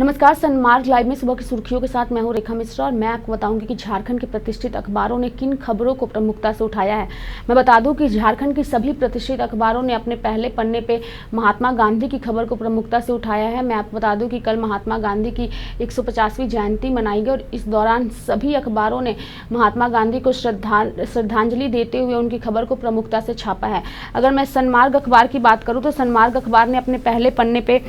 नमस्कार, सनमार्ग लाइव में सुबह की सुर्खियों के साथ मैं हूं रेखा मिश्रा और मैं आपको बताऊंगी कि झारखंड के प्रतिष्ठित अखबारों ने किन खबरों को प्रमुखता से उठाया है। मैं बता दूं कि झारखंड की सभी प्रतिष्ठित अखबारों ने अपने पहले पन्ने पे महात्मा गांधी की खबर को प्रमुखता से उठाया है। मैं आपको बता दूं कि कल महात्मा गांधी की 150वीं जयंती मनाई गई और इस दौरान सभी अखबारों ने महात्मा गांधी को श्रद्धांजलि देते हुए उनकी खबर को प्रमुखता से छापा है। अगर मैं सनमार्ग अखबार की बात करूँ तो सनमार्ग अखबार ने अपने पहले पन्ने पे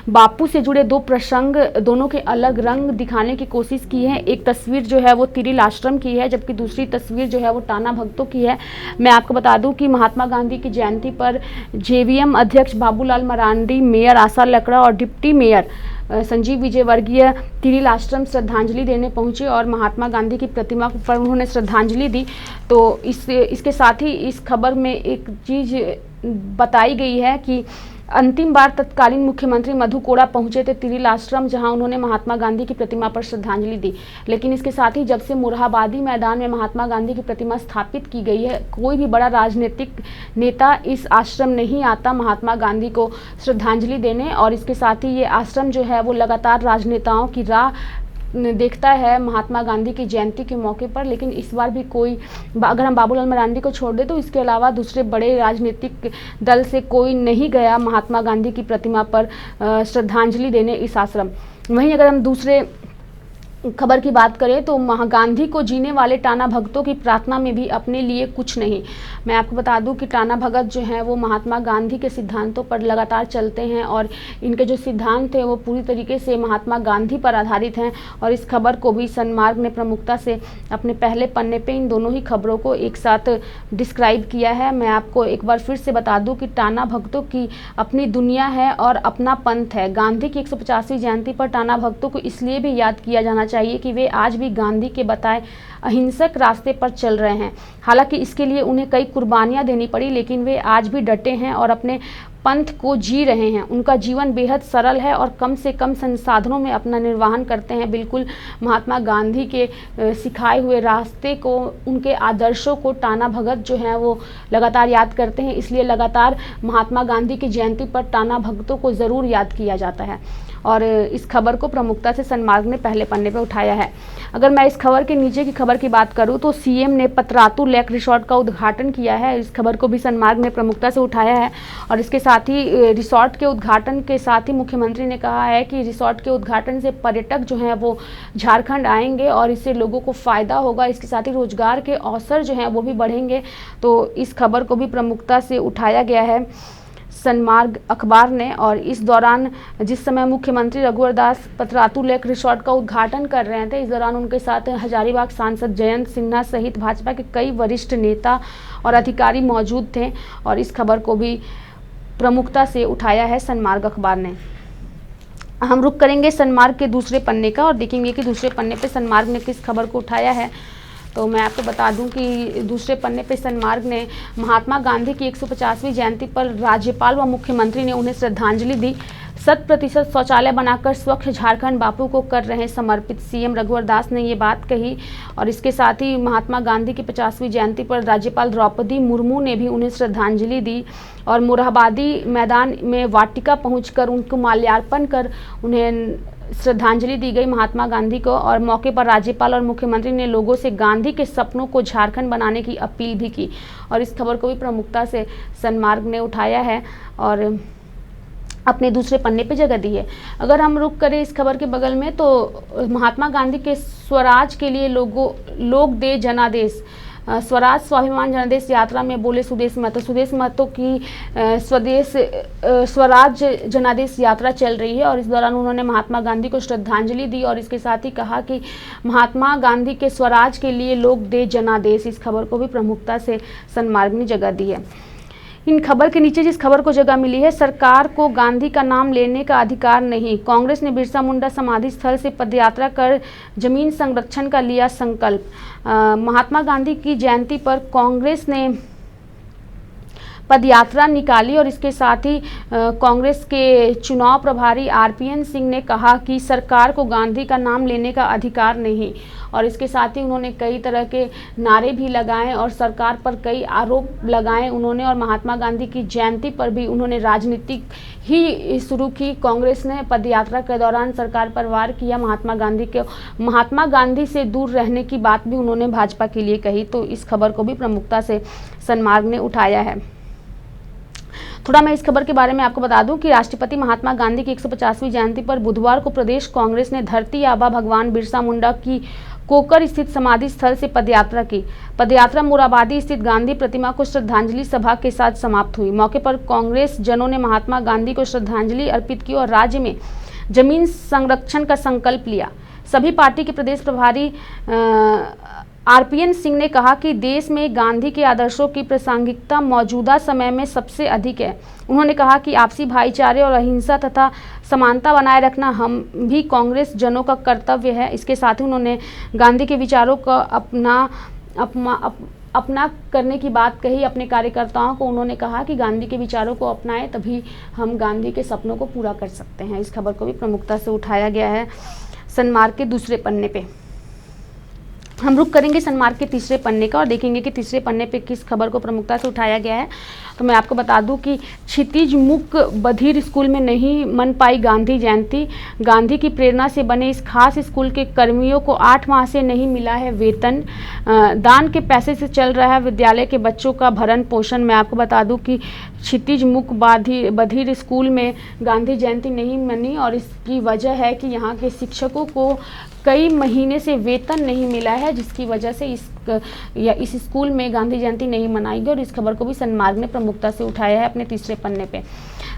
बापू से जुड़े दो प्रसंग, दोनों के अलग रंग दिखाने की कोशिश की है। एक तस्वीर जो है वो तिरिल आश्रम की है, जबकि दूसरी तस्वीर जो है वो टाना भगतों की है। मैं आपको बता दूं कि महात्मा गांधी की जयंती पर जेवीएम अध्यक्ष बाबूलाल मरांडी, मेयर आशा लकड़ा और डिप्टी मेयर संजीव विजयवर्गीय तिरिल आश्रम श्रद्धांजलि देने पहुंचे और महात्मा गांधी की प्रतिमा पर उन्होंने श्रद्धांजलि दी। तो इसके साथ ही इस खबर में एक चीज़ बताई गई है कि अंतिम बार तत्कालीन मुख्यमंत्री मधु कोड़ा पहुंचे थे तिरिल आश्रम, जहां उन्होंने महात्मा गांधी की प्रतिमा पर श्रद्धांजलि दी। लेकिन इसके साथ ही जब से मोरहाबादी मैदान में महात्मा गांधी की प्रतिमा स्थापित की गई है, कोई भी बड़ा राजनीतिक नेता इस आश्रम नहीं आता महात्मा गांधी को श्रद्धांजलि देने। और इसके साथ ही ये आश्रम जो है वो लगातार राजनेताओं की राह देखता है महात्मा गांधी की जयंती के मौके पर। लेकिन इस बार भी कोई, अगर हम बाबूलाल मरांडी को छोड़ दे तो इसके अलावा दूसरे बड़े राजनीतिक दल से कोई नहीं गया महात्मा गांधी की प्रतिमा पर श्रद्धांजलि देने इस आश्रम। वहीं अगर हम दूसरे खबर की बात करें तो गांधी को जीने वाले टाना भगतों की प्रार्थना में भी अपने लिए कुछ नहीं। मैं आपको बता दूं कि टाना भगत जो हैं वो महात्मा गांधी के सिद्धांतों पर लगातार चलते हैं और इनके जो सिद्धांत हैं वो पूरी तरीके से महात्मा गांधी पर आधारित हैं। और इस खबर को भी सनमार्ग ने प्रमुखता से अपने पहले पन्ने पे इन दोनों ही खबरों को एक साथ डिस्क्राइब किया है। मैं आपको एक बार फिर से बता दूं कि टाना भगतों की अपनी दुनिया है और अपना पंथ है। गांधी की 150वीं जयंती पर टाना भगतों को इसलिए भी याद किया जाना चाहिए कि वे आज भी गांधी के बताए अहिंसक रास्ते पर चल रहे हैं। हालांकि इसके लिए उन्हें कई कुर्बानियां देनी पड़ी, लेकिन वे आज भी डटे हैं और अपने पंथ को जी रहे हैं। उनका जीवन बेहद सरल है और कम से कम संसाधनों में अपना निर्वहन करते हैं। बिल्कुल महात्मा गांधी के सिखाए हुए रास्ते को, उनके आदर्शों को टाना भगत जो हैं वो लगातार याद करते हैं। इसलिए लगातार महात्मा गांधी की जयंती पर टाना भगतों को ज़रूर याद किया जाता है और इस खबर को प्रमुखता से सनमार्ग ने पहले पन्ने पर उठाया है। अगर मैं इस खबर के नीचे की खबर की बात करूं तो सीएम ने पतरातू लेक रिसोर्ट का उद्घाटन किया है। इस खबर को भी सनमार्ग ने प्रमुखता से उठाया है और इसके साथ ही रिसोर्ट के उद्घाटन के साथ ही मुख्यमंत्री ने कहा है कि रिसोर्ट के उद्घाटन से पर्यटक जो हैं वो झारखंड आएंगे और इससे लोगों को फ़ायदा होगा। इसके साथ ही रोजगार के अवसर जो हैं वो भी बढ़ेंगे। तो इस खबर को भी प्रमुखता से उठाया गया है सनमार्ग अखबार ने। और इस दौरान जिस समय मुख्यमंत्री रघुवर दास पतरातू लेक रिसोर्ट का उद्घाटन कर रहे थे, इस दौरान उनके साथ हजारीबाग सांसद जयंत सिन्हा सहित भाजपा के कई वरिष्ठ नेता और अधिकारी मौजूद थे और इस खबर को भी प्रमुखता से उठाया है सनमार्ग अखबार ने। हम रुक करेंगे सनमार्ग के दूसरे पन्ने का और देखेंगे कि दूसरे पन्ने पे सनमार्ग ने किस खबर को उठाया है। तो मैं आपको बता दूं कि दूसरे पन्ने पे सनमार्ग ने महात्मा गांधी की 150वीं जयंती पर राज्यपाल व मुख्यमंत्री ने उन्हें श्रद्धांजलि दी। 100% शौचालय बनाकर स्वच्छ झारखंड बापू को कर रहे हैं समर्पित, सीएम रघुवर दास ने ये बात कही। और इसके साथ ही महात्मा गांधी की 50वीं जयंती पर राज्यपाल द्रौपदी मुर्मू ने भी उन्हें श्रद्धांजलि दी और मोरहाबादी मैदान में वाटिका पहुंचकर उनको माल्यार्पण कर उन्हें श्रद्धांजलि दी गई महात्मा गांधी को। और मौके पर राज्यपाल और मुख्यमंत्री ने लोगों से गांधी के सपनों को झारखंड बनाने की अपील भी की और इस खबर को भी प्रमुखता से सनमार्ग ने उठाया है और अपने दूसरे पन्ने पे जगह दी है। अगर हम रुक करें इस खबर के बगल में तो महात्मा गांधी के स्वराज के लिए लोग दे जनादेश, स्वराज स्वाभिमान जनादेश यात्रा में बोले सुदेश महतो की स्वराज जनादेश यात्रा चल रही है और इस दौरान उन्होंने महात्मा गांधी को श्रद्धांजलि दी और इसके साथ ही कहा कि महात्मा गांधी के स्वराज के लिए लोग दे जनादेश। इस खबर को भी प्रमुखता से सनमार्ग ने जगह दी है। इन खबर के नीचे जिस खबर को जगह मिली है, सरकार को गांधी का नाम लेने का अधिकार नहीं, कांग्रेस ने बिरसा मुंडा समाधि स्थल से पदयात्रा कर जमीन संरक्षण का लिया संकल्प। महात्मा गांधी की जयंती पर कांग्रेस ने पदयात्रा निकाली और इसके साथ ही कांग्रेस के चुनाव प्रभारी आरपीएन सिंह ने कहा कि सरकार को गांधी का नाम लेने का अधिकार नहीं। और इसके साथ ही उन्होंने कई तरह के नारे भी लगाए और सरकार पर कई आरोप लगाए उन्होंने, और महात्मा गांधी की जयंती पर भी उन्होंने राजनीति ही शुरू की। कांग्रेस ने पदयात्रा के दौरान सरकार पर वार किया। महात्मा गांधी से दूर रहने की बात भी उन्होंने भाजपा के लिए कही। तो इस खबर को भी प्रमुखता से सनमार्ग ने उठाया है। थोड़ा मैं इस खबर के बारे में आपको बता दूं कि राष्ट्रपिता महात्मा गांधी की 150वीं जयंती पर बुधवार को प्रदेश कांग्रेस ने धरती आबा भगवान बिरसा मुंडा की कोकर स्थित समाधि स्थल से पदयात्रा की। पदयात्रा मोराबादी स्थित गांधी प्रतिमा को श्रद्धांजलि सभा के साथ समाप्त हुई। मौके पर कांग्रेस जनों ने महात्मा गांधी को श्रद्धांजलि अर्पित की और राज्य में जमीन संरक्षण का संकल्प लिया। सभी पार्टी के प्रदेश प्रभारी आरपीएन सिंह ने कहा कि देश में गांधी के आदर्शों की प्रासंगिकता मौजूदा समय में सबसे अधिक है। उन्होंने कहा कि आपसी भाईचारे और अहिंसा तथा समानता बनाए रखना हम भी कांग्रेस जनों का कर्तव्य है। इसके साथ ही उन्होंने गांधी के विचारों को अपना करने की बात कही। अपने कार्यकर्ताओं को उन्होंने कहा कि गांधी के विचारों को अपनाएं, तभी हम गांधी के सपनों को पूरा कर सकते हैं। इस खबर को भी प्रमुखता से उठाया गया है सनमार्ग के दूसरे पन्ने पे। हम रुक करेंगे सनमार्ग के तीसरे पन्ने का और देखेंगे कि तीसरे पन्ने पे किस खबर को प्रमुखता से उठाया गया है। तो मैं आपको बता दूं कि क्षितिज मुख बधिर स्कूल में नहीं मन पाई गांधी जयंती। गांधी की प्रेरणा से बने इस खास स्कूल के कर्मियों को 8 माह से नहीं मिला है वेतन। दान के पैसे से चल रहा है विद्यालय के बच्चों का भरण पोषण। मैं आपको बता दूं कि क्षितिज मुख बधिर स्कूल में गांधी जयंती नहीं मनी और इसकी वजह है कि यहाँ के शिक्षकों को कई महीने से वेतन नहीं मिला है, जिसकी वजह से इस स्कूल में गांधी जयंती नहीं मनाई गई। और इस खबर को भी सनमार्ग ने प्रमुखता से उठाया है अपने तीसरे पन्ने पे।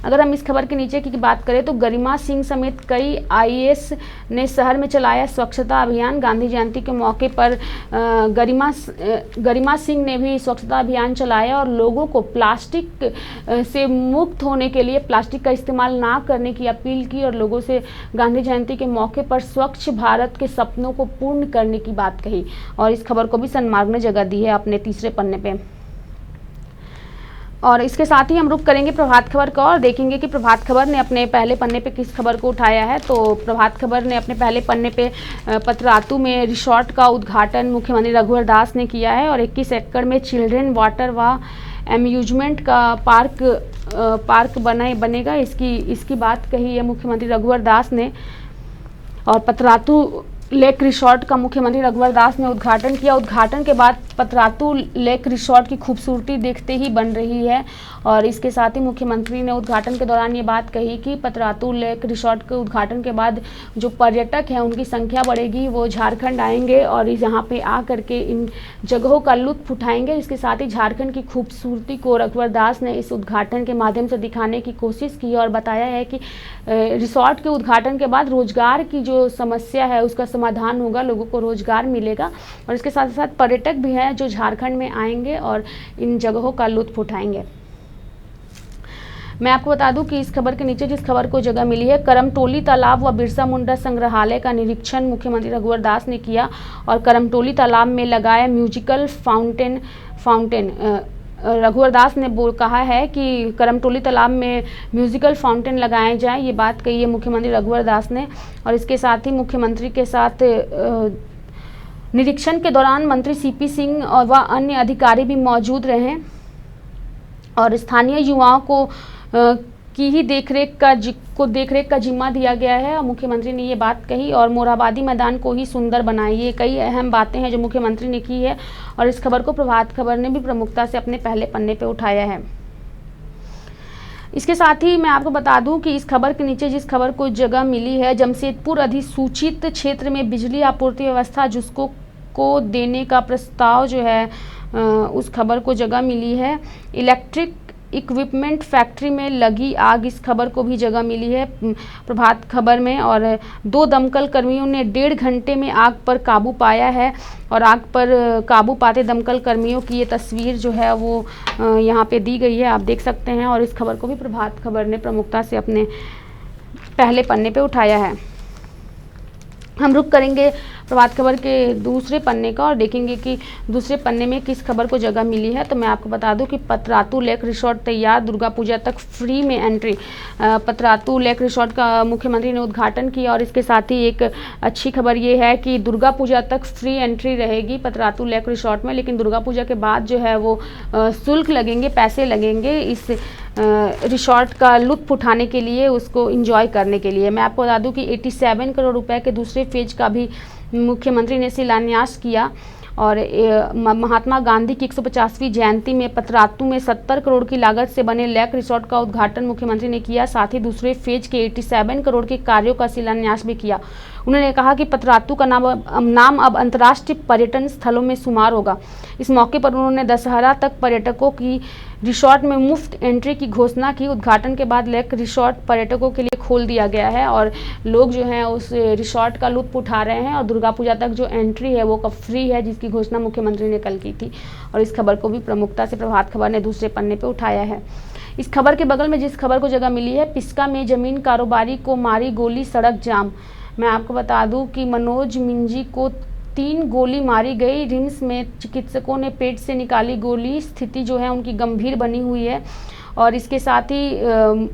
अगर हम इस खबर के नीचे की बात करें तो गरिमा सिंह समेत कई आईएएस ने शहर में चलाया स्वच्छता अभियान। गांधी जयंती के मौके पर गरिमा सिंह ने भी स्वच्छता अभियान चलाया और लोगों को प्लास्टिक से मुक्त होने के लिए प्लास्टिक का इस्तेमाल ना करने की अपील की और लोगों से गांधी जयंती के मौके पर स्वच्छ भारत के सपनों को पूर्ण करने की बात कही। और इस खबर को भी सनमार्ग ने जगह दी है अपने तीसरे पन्ने पे। और इसके साथ ही हम रुक करेंगे प्रभात खबर का और देखेंगे कि प्रभात खबर ने अपने पहले पन्ने पे किस खबर को उठाया है। तो प्रभात खबर ने अपने पहले पन्ने पे पतरातू में रिसोर्ट का उद्घाटन मुख्यमंत्री रघुवर दास ने किया है और 21 एकड़ में चिल्ड्रेन वाटर व एम्यूजमेंट का पार्क बनेगा। इसकी बात कही है मुख्यमंत्री रघुवर दास ने। और पतरातू लेक रिसोर्ट का मुख्यमंत्री रघुवर दास ने उद्घाटन किया। उद्घाटन के बाद पतरातू लेक रिसोर्ट की खूबसूरती देखते ही बन रही है। और इसके साथ ही मुख्यमंत्री ने उद्घाटन के दौरान ये बात कही कि पतरातू लेक रिसोर्ट के उद्घाटन के बाद जो पर्यटक हैं उनकी संख्या बढ़ेगी, वो झारखंड आएंगे और यहाँ पे आ करके इन जगहों का लुत्फ उठाएंगे। इसके साथ ही झारखंड की खूबसूरती को रघुवर दास ने इस उद्घाटन के माध्यम से दिखाने की कोशिश की और बताया है कि रिसोर्ट के उद्घाटन के बाद रोजगार की जो समस्या है उसका समाधान होगा, लोगों को रोजगार मिलेगा। और इसके साथ साथ पर्यटक भी हैं जो झारखंड में आएंगे और इन जगहों का लुत्फ उठाएंगे। मैं आपको बता दूं कि इस खबर के नीचे जिस खबर को जगह मिली है, करमटोली तालाब व बिरसा मुंडा संग्रहालय का निरीक्षण मुख्यमंत्री रघुवर दास ने किया और करमटोली तालाब में लगाया म्यूजिकल फाउंटेन। रघुवर दास ने कहा है कि करमटोली तालाब में म्यूजिकल फाउंटेन लगाए जाए, ये बात कही है मुख्यमंत्री रघुवर दास ने। और इसके साथ ही मुख्यमंत्री के साथ निरीक्षण के दौरान मंत्री सीपी सिंह और व अन्य अधिकारी भी मौजूद रहे और स्थानीय युवाओं को की ही देखरेख का जिम्मा दिया गया है। और मुख्यमंत्री ने ये बात कही और मोरहाबादी मैदान को ही सुंदर बनाई। ये कई अहम बातें हैं जो मुख्यमंत्री ने की है और इस खबर को प्रभात खबर ने भी प्रमुखता से अपने पहले पन्ने पे उठाया है। इसके साथ ही मैं आपको बता दूं कि इस खबर के नीचे जिस खबर को जगह मिली है, जमशेदपुर अधिसूचित क्षेत्र में बिजली आपूर्ति व्यवस्था जुस्को को देने का प्रस्ताव जो है उस खबर को जगह मिली है। इलेक्ट्रिक इक्विपमेंट फैक्ट्री में लगी आग, इस खबर को भी जगह मिली है प्रभात खबर में। और 2 दमकल कर्मियों ने 1.5 घंटे में आग पर काबू पाया है और आग पर काबू पाते दमकल कर्मियों की ये तस्वीर जो है वो यहाँ पे दी गई है, आप देख सकते हैं। और इस खबर को भी प्रभात खबर ने प्रमुखता से अपने पहले पन्ने पे उठाया है। हम रुक करेंगे प्रभात खबर के दूसरे पन्ने का और देखेंगे कि दूसरे पन्ने में किस खबर को जगह मिली है। तो मैं आपको बता दूं कि पतरातू लेक रिसोर्ट तैयार, दुर्गा पूजा तक फ्री में एंट्री। पतरातू लेक रिसोर्ट का मुख्यमंत्री ने उद्घाटन किया और इसके साथ ही एक अच्छी खबर ये है कि दुर्गा पूजा तक फ्री एंट्री रहेगी पतरातू लेक रिसोर्ट में, लेकिन दुर्गा पूजा के बाद जो है वो शुल्क लगेंगे, पैसे लगेंगे इस रिसोर्ट का लुत्फ उठाने के लिए, उसको एंजॉय करने के लिए। मैं आपको बता दूं कि 87 करोड़ रुपए के दूसरे फेज का भी मुख्यमंत्री ने शिलान्यास किया और महात्मा गांधी की 150वीं जयंती में पतरातू में 70 करोड़ की लागत से बने लेक रिसोर्ट का उद्घाटन मुख्यमंत्री ने किया। साथ ही दूसरे फेज के 87 करोड़ के कार्यों का शिलान्यास भी किया। उन्होंने कहा कि पतरातू का नाम अब अंतर्राष्ट्रीय पर्यटन स्थलों में शुमार होगा। इस मौके पर उन्होंने दशहरा तक पर्यटकों की रिसोर्ट में मुफ्त एंट्री की घोषणा की। उद्घाटन के बाद लेक रिसोर्ट पर्यटकों के लिए खोल दिया गया है और लोग जो हैं उस रिसोर्ट का लुत्फ उठा रहे हैं और दुर्गा पूजा तक जो एंट्री है वो फ्री है, जिसकी घोषणा मुख्यमंत्री ने कल की थी। और इस खबर को भी प्रमुखता से प्रभात खबर ने दूसरे पन्ने पर उठाया है। इस खबर के बगल में जिस खबर को जगह मिली है, पिस्का में जमीन कारोबारी को मारी गोली, सड़क जाम। मैं आपको बता दूं कि मनोज मिंजी को 3 गोली मारी गई। रिम्स में चिकित्सकों ने पेट से निकाली गोली, स्थिति जो है उनकी गंभीर बनी हुई है। और इसके साथ ही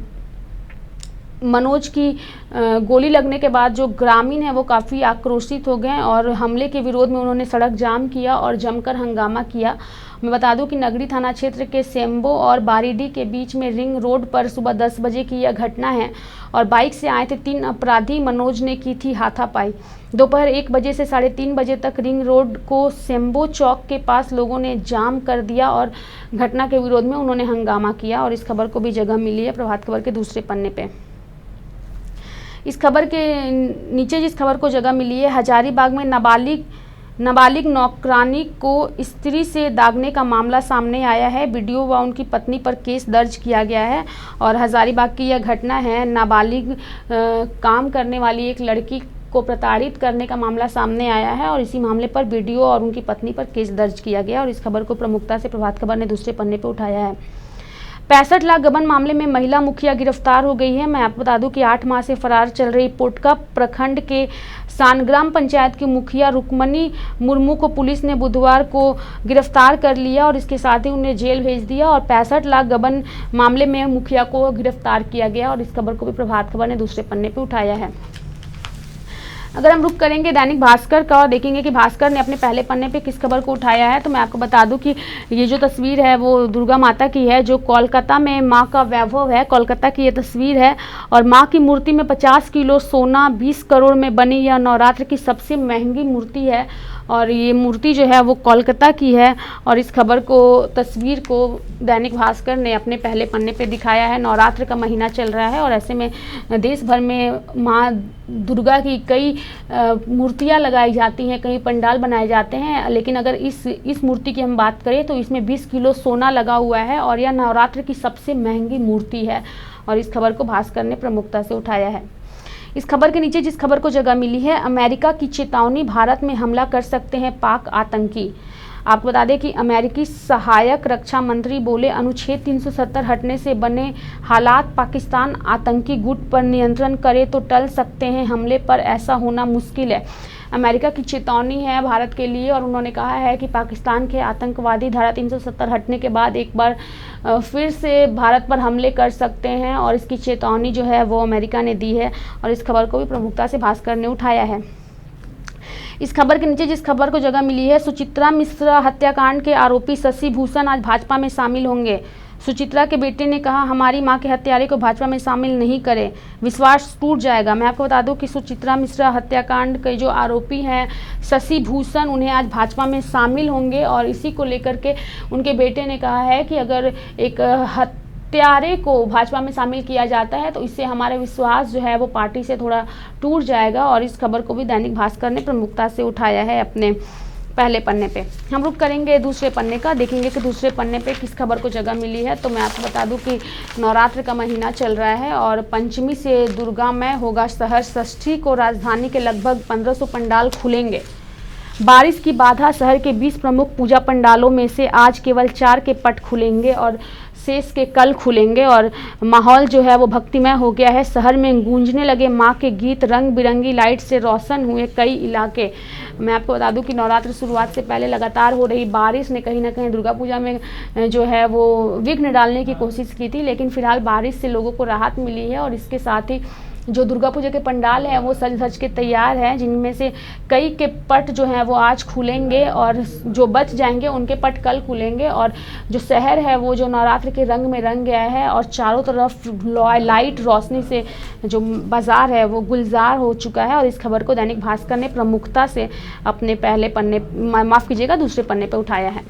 मनोज की गोली लगने के बाद जो ग्रामीण है वो काफ़ी आक्रोशित हो गए और हमले के विरोध में उन्होंने सड़क जाम किया और जमकर हंगामा किया। मैं बता दूं कि नगरी थाना क्षेत्र के सेम्बो और बारीडी के बीच में रिंग रोड पर सुबह 10 बजे की यह घटना है और बाइक से आए थे 3 अपराधी। मनोज ने की थी हाथापाई। दोपहर 1 बजे से 3:30 बजे तक रिंग रोड को सेम्बो चौक के पास लोगों ने जाम कर दिया और घटना के विरोध में उन्होंने हंगामा किया। और इस खबर को भी जगह मिली है प्रभात खबर के दूसरे पन्ने पे। इस खबर के नीचे जिस खबर को जगह मिली है, हजारीबाग में नाबालिग नौकरानी को स्त्री से दागने का मामला सामने आया है। वीडियो व उनकी पत्नी पर केस दर्ज किया गया है और हजारीबाग की यह घटना है। नाबालिग काम करने वाली एक लड़की को प्रताड़ित करने का मामला सामने आया है और इसी मामले पर वीडियो और उनकी पत्नी पर केस दर्ज किया गया और इस खबर को प्रमुखता से प्रभात खबर ने दूसरे पन्ने पर उठाया है। 65 लाख गबन मामले में महिला मुखिया गिरफ्तार हो गई है। मैं आपको बता दूं कि 8 माह से फरार चल रही पोटका प्रखंड के सानग्राम पंचायत की मुखिया रुक्मणी मुर्मू को पुलिस ने बुधवार को गिरफ्तार कर लिया और इसके साथ ही उन्हें जेल भेज दिया और 65 लाख गबन मामले में मुखिया को गिरफ्तार किया गया और इस खबर को भी प्रभात खबर ने दूसरे पन्ने पर उठाया है। अगर हम रुक करेंगे दैनिक भास्कर का और देखेंगे कि भास्कर ने अपने पहले पन्ने पे किस खबर को उठाया है, तो मैं आपको बता दूं कि ये जो तस्वीर है वो दुर्गा माता की है, जो कोलकाता में मां का वैभव है। कोलकाता की ये तस्वीर है और मां की मूर्ति में 50 किलो सोना, 20 करोड़ में बनी यह नवरात्र की सबसे महंगी मूर्ति है और ये मूर्ति जो है वो कोलकाता की है। और इस खबर को, तस्वीर को दैनिक भास्कर ने अपने पहले पन्ने पे दिखाया है। नवरात्र का महीना चल रहा है और ऐसे में देश भर में माँ दुर्गा की कई मूर्तियाँ लगाई जाती हैं, कई पंडाल बनाए जाते हैं, लेकिन अगर इस मूर्ति की हम बात करें तो इसमें 20 किलो सोना लगा हुआ है और यह नवरात्र की सबसे महंगी मूर्ति है और इस खबर को भास्कर ने प्रमुखता से उठाया है। इस खबर के नीचे जिस खबर को जगह मिली है, अमेरिका की चेतावनी, भारत में हमला कर सकते हैं पाक आतंकी। आपको बता दें कि अमेरिकी सहायक रक्षा मंत्री बोले, अनुच्छेद 370 हटने से बने हालात पाकिस्तान आतंकी गुट पर नियंत्रण करे तो टल सकते हैं, हमले पर ऐसा होना मुश्किल है। अमेरिका की चेतावनी है भारत के लिए और उन्होंने कहा है कि पाकिस्तान के आतंकवादी धारा 370 हटने के बाद एक बार फिर से भारत पर हमले कर सकते हैं और इसकी चेतावनी जो है वो अमेरिका ने दी है और इस खबर को भी प्रमुखता से भास्कर ने उठाया है। इस खबर के नीचे जिस खबर को जगह मिली है, सुचित्रा मिश्रा हत्याकांड के आरोपी शशि भूषण आज भाजपा में शामिल होंगे। सुचित्रा के बेटे ने कहा, हमारी मां के हत्यारे को भाजपा में शामिल नहीं करें, विश्वास टूट जाएगा। मैं आपको बता दूं कि सुचित्रा मिश्रा हत्याकांड के जो आरोपी हैं शशि भूषण, उन्हें आज भाजपा में शामिल होंगे और इसी को लेकर के उनके बेटे ने कहा है कि अगर एक हत्यारे को भाजपा में शामिल किया जाता है तो इससे हमारा विश्वास जो है वो पार्टी से थोड़ा टूट जाएगा और इस खबर को भी दैनिक भास्कर ने प्रमुखता से उठाया है अपने पहले पन्ने पे। हम रुक करेंगे दूसरे पन्ने का, देखेंगे कि दूसरे पन्ने पे किस खबर को जगह मिली है। तो मैं आपको बता दूं कि नवरात्र का महीना चल रहा है और पंचमी से दुर्गामय होगा शहर। षष्ठी को राजधानी के लगभग 1500 पंडाल खुलेंगे। बारिश की बाधा, शहर के 20 प्रमुख पूजा पंडालों में से आज केवल 4 के पट खुलेंगे और शेष के कल खुलेंगे और माहौल जो है वो भक्तिमय हो गया है। शहर में गूंजने लगे माँ के गीत, रंग बिरंगी लाइट से रोशन हुए कई इलाके। मैं आपको बता दूं कि नवरात्र शुरुआत से पहले लगातार हो रही बारिश ने कहीं ना कहीं दुर्गा पूजा में जो है वो विघ्न डालने की कोशिश की थी, लेकिन फिलहाल बारिश से लोगों को राहत मिली है। और इसके साथ ही जो दुर्गा पूजा के पंडाल हैं वो सज धज के तैयार हैं, जिनमें से कई के पट जो हैं वो आज खुलेंगे और जो बच जाएंगे उनके पट कल खुलेंगे। और जो शहर है वो जो नवरात्र के रंग में रंग गया है और चारों तरफ लाइट रोशनी से जो बाज़ार है वो गुलजार हो चुका है। और इस खबर को दैनिक भास्कर ने प्रमुखता से अपने पहले पन्ने, माफ़ कीजिएगा, दूसरे पन्ने पर उठाया है।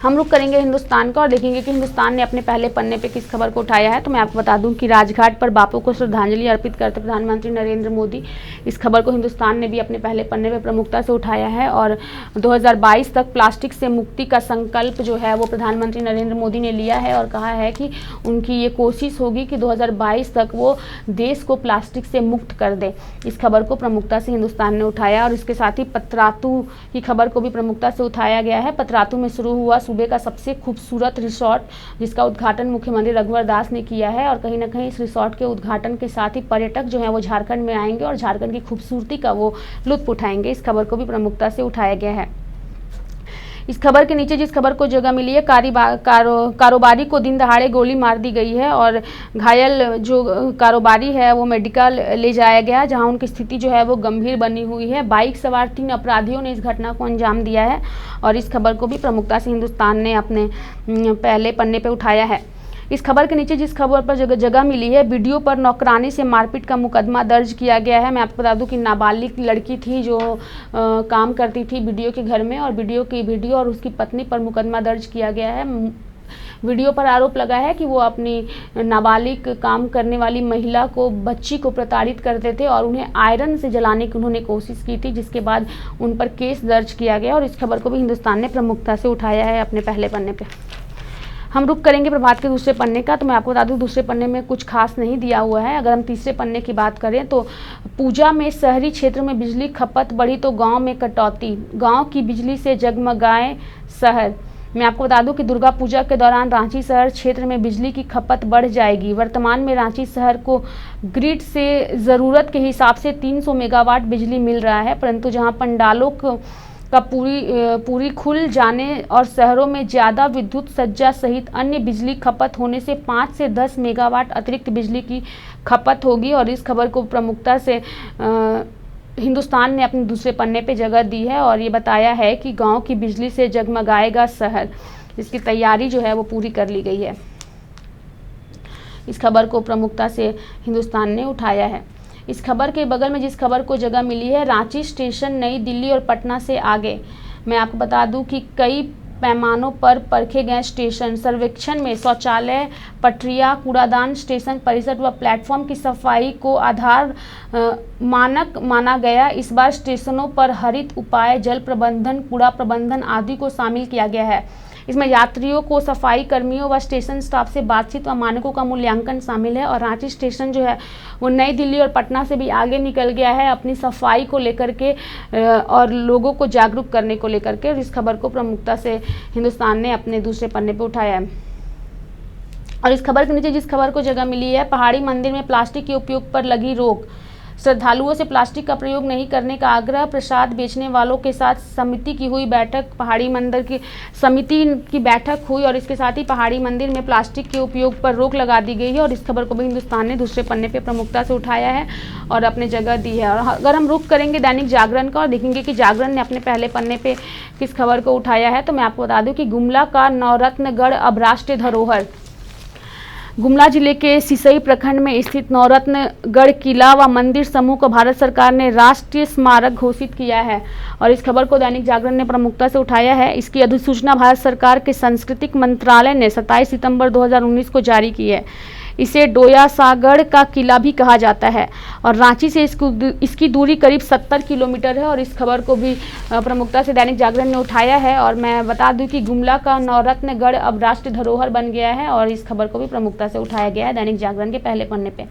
हम रुख करेंगे हिंदुस्तान का और देखेंगे कि हिंदुस्तान ने अपने पहले पन्ने पे किस खबर को उठाया है। तो मैं आपको बता दूं कि राजघाट पर बापू को श्रद्धांजलि अर्पित करते प्रधानमंत्री नरेंद्र मोदी, इस खबर को हिंदुस्तान ने भी अपने पहले पन्ने पे प्रमुखता से उठाया है। और 2022 तक प्लास्टिक से मुक्ति का संकल्प जो है वो प्रधानमंत्री नरेंद्र मोदी ने लिया है और कहा है कि उनकी ये कोशिश होगी कि 2022 तक वो देश को प्लास्टिक से मुक्त कर दे। इस खबर को प्रमुखता से हिंदुस्तान ने उठाया और इसके साथ ही पतरातू की खबर को भी प्रमुखता से उठाया गया है। पतरातू में शुरू हुआ सूबे का सबसे खूबसूरत रिसोर्ट, जिसका उद्घाटन मुख्यमंत्री रघुवर दास ने किया है। और कहीं ना कहीं इस रिसोर्ट के उद्घाटन के साथ ही पर्यटक जो हैं वो झारखंड में आएंगे और झारखंड की खूबसूरती का वो लुत्फ उठाएंगे। इस खबर को भी प्रमुखता से उठाया गया है। इस खबर के नीचे जिस खबर को जगह मिली है, कारोबारी को दिन दहाड़े गोली मार दी गई है और घायल जो कारोबारी है वो मेडिकल ले जाया गया, जहां उनकी स्थिति जो है वो गंभीर बनी हुई है। बाइक सवार 3 अपराधियों ने इस घटना को अंजाम दिया है और इस खबर को भी प्रमुखता से हिंदुस्तान ने अपने पहले पन्ने पर उठाया है। इस खबर के नीचे जिस खबर पर जगह मिली है, वीडियो पर नौकरानी से मारपीट का मुकदमा दर्ज किया गया है। मैं आपको बता दूं कि नाबालिग लड़की थी जो काम करती थी वीडियो के घर में और वीडियो और उसकी पत्नी पर मुकदमा दर्ज किया गया है। वीडियो पर आरोप लगा है कि वो अपनी नाबालिग काम करने वाली महिला को, बच्ची को प्रताड़ित करते थे और उन्हें आयरन से जलाने की उन्होंने कोशिश की थी, जिसके बाद उन पर केस दर्ज किया गया और इस खबर को भी हिंदुस्तान ने प्रमुखता से उठाया है अपने पहले पन्ने पर। हम रुक करेंगे प्रभात के दूसरे पन्ने का। तो मैं आपको बता दूं दूसरे पन्ने में कुछ खास नहीं दिया हुआ है। अगर हम तीसरे पन्ने की बात करें तो पूजा में शहरी क्षेत्र में बिजली खपत बढ़ी तो गांव में कटौती, गांव की बिजली से जगमगाए शहर। मैं आपको बता दूं कि दुर्गा पूजा के दौरान रांची शहर क्षेत्र में बिजली की खपत बढ़ जाएगी। वर्तमान में रांची शहर को ग्रिड से ज़रूरत के हिसाब से 300 मेगावाट बिजली मिल रहा है, परंतु जहां पंडालों का पूरी खुल जाने और शहरों में ज़्यादा विद्युत सज्जा सहित अन्य बिजली खपत होने से 5 से 10 मेगावाट अतिरिक्त बिजली की खपत होगी। और इस खबर को प्रमुखता से हिंदुस्तान ने अपने दूसरे पन्ने पे जगह दी है और ये बताया है कि गांव की बिजली से जगमगाएगा शहर, इसकी तैयारी जो है वो पूरी कर ली गई है। इस खबर को प्रमुखता से हिंदुस्तान ने उठाया है। इस खबर के बगल में जिस खबर को जगह मिली है, रांची स्टेशन नई दिल्ली और पटना से आगे। मैं आपको बता दूं कि कई पैमानों पर परखे गए स्टेशन सर्वेक्षण में शौचालय, पटरिया, कूड़ादान, स्टेशन परिसर व प्लेटफॉर्म की सफाई को आधार मानक माना गया। इस बार स्टेशनों पर हरित उपाय, जल प्रबंधन, कूड़ा प्रबंधन आदि को शामिल किया गया है। इसमें यात्रियों को, सफाई कर्मियों व स्टेशन स्टाफ से बातचीत व मानकों का मूल्यांकन शामिल है। और रांची स्टेशन जो है वो नई दिल्ली और पटना से भी आगे निकल गया है अपनी सफाई को लेकर के और लोगों को जागरूक करने को लेकर के। और इस खबर को प्रमुखता से हिंदुस्तान ने अपने दूसरे पन्ने पर उठाया है। और इस खबर के नीचे जिस खबर को जगह मिली है, पहाड़ी मंदिर में प्लास्टिक के उपयोग पर लगी रोक, श्रद्धालुओं से प्लास्टिक का प्रयोग नहीं करने का आग्रह। प्रसाद बेचने वालों के साथ समिति की हुई बैठक, पहाड़ी मंदिर की समिति की बैठक हुई और इसके साथ ही पहाड़ी मंदिर में प्लास्टिक के उपयोग पर रोक लगा दी गई है। और इस खबर को भी हिंदुस्तान ने दूसरे पन्ने पे प्रमुखता से उठाया है और अपने जगह दी है। और अगर हम रुख करेंगे दैनिक जागरण का और देखेंगे कि जागरण ने अपने पहले पन्ने पे किस खबर को उठाया है, तो मैं आपको बता दूँ कि गुमला का नवरत्नगढ़ अब राष्ट्रीय धरोहर। गुमला जिले के सिसई प्रखंड में स्थित नवरत्नगढ़ किला व मंदिर समूह को भारत सरकार ने राष्ट्रीय स्मारक घोषित किया है। और इस खबर को दैनिक जागरण ने प्रमुखता से उठाया है। इसकी अधिसूचना भारत सरकार के सांस्कृतिक मंत्रालय ने 27 सितंबर 2019 को जारी की है। इसे डोयासागढ़ का किला भी कहा जाता है और रांची से इसकी दूरी करीब 70 किलोमीटर है। और इस खबर को भी प्रमुखता से दैनिक जागरण ने उठाया है। और मैं बता दूं कि गुमला का नवरत्नगढ़ अब राष्ट्रीय धरोहर बन गया है और इस खबर को भी प्रमुखता से उठाया गया है दैनिक जागरण के पहले पन्ने पे।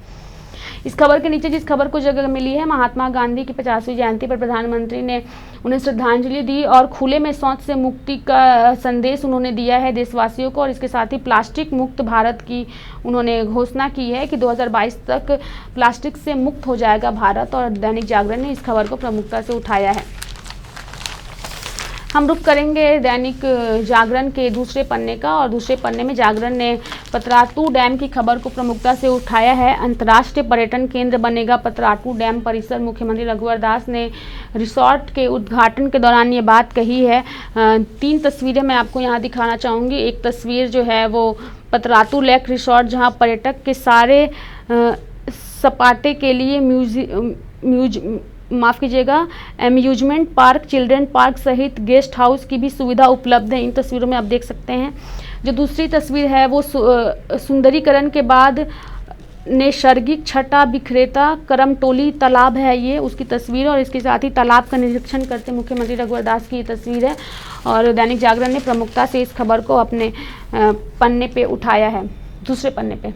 इस खबर के नीचे जिस खबर को जगह मिली है, महात्मा गांधी की 50वीं जयंती पर प्रधानमंत्री ने उन्हें श्रद्धांजलि दी और खुले में शौच से मुक्ति का संदेश उन्होंने दिया है देशवासियों को। और इसके साथ ही प्लास्टिक मुक्त भारत की उन्होंने घोषणा की है कि 2022 तक प्लास्टिक से मुक्त हो जाएगा भारत। और दैनिक जागरण ने इस खबर को प्रमुखता से उठाया है। हम रुख करेंगे दैनिक जागरण के दूसरे पन्ने का, और दूसरे पन्ने में जागरण ने पतरातू डैम की खबर को प्रमुखता से उठाया है। अंतर्राष्ट्रीय पर्यटन केंद्र बनेगा पतरातू डैम परिसर। मुख्यमंत्री रघुवर दास ने रिसोर्ट के उद्घाटन के दौरान ये बात कही है। 3 तस्वीरें मैं आपको यहाँ दिखाना चाहूँगी। एक तस्वीर जो है वो पतरातू लेक रिसोर्ट, जहाँ पर्यटक के सारे सपाटे के लिए अम्यूजमेंट पार्क, चिल्ड्रन पार्क सहित गेस्ट हाउस की भी सुविधा उपलब्ध है। इन तस्वीरों में आप देख सकते हैं। जो दूसरी तस्वीर है वो सुंदरीकरण के बाद नैसर्गिक छटा बिखरेता करमटोली तालाब है, ये उसकी तस्वीर। और इसके साथ ही तालाब का निरीक्षण करते मुख्यमंत्री रघुवर दास की ये तस्वीर है। और दैनिक जागरण ने प्रमुखता से इस खबर को अपने पन्ने पे उठाया है, दूसरे पन्ने पे।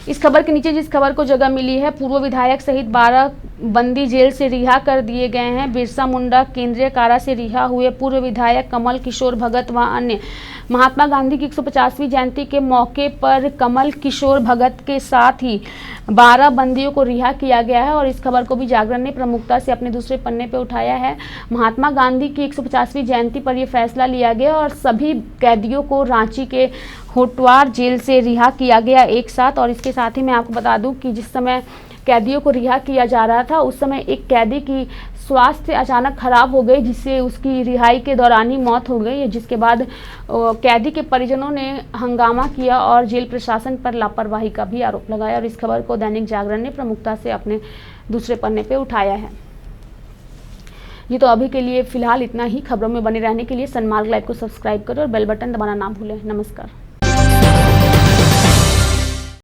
इस खबर के नीचे जिस खबर को जगह मिली है, पूर्व विधायक सहित 12 बंदी जेल से रिहा कर दिए गए हैं। बिरसा मुंडा केंद्रीय कारा से रिहा हुए पूर्व विधायक कमल किशोर भगत व अन्य। महात्मा गांधी की 150वीं जयंती के मौके पर कमल किशोर भगत के साथ ही 12 बंदियों को रिहा किया गया है। और इस खबर को भी जागरण ने प्रमुखता से अपने दूसरे पन्ने पर उठाया है। महात्मा गांधी की 150वीं जयंती पर यह फैसला लिया गया और सभी कैदियों को रांची के होटवार जेल से रिहा किया गया एक साथ। और इसके साथ ही मैं आपको बता दूं कि जिस समय कैदियों को रिहा किया जा रहा था, उस समय एक कैदी की स्वास्थ्य अचानक खराब हो गई, जिससे उसकी रिहाई के दौरान ही मौत हो गई, जिसके बाद कैदी के परिजनों ने हंगामा किया और जेल प्रशासन पर लापरवाही का भी आरोप लगाया। और इस खबर को दैनिक जागरण ने प्रमुखता से अपने दूसरे पन्ने पे उठाया है। ये तो अभी के लिए फिलहाल इतना ही। खबरों में बने रहने के लिए सनमार्ग लाइव को सब्सक्राइब करें और बेल बटन दबाना ना भूलें। नमस्कार।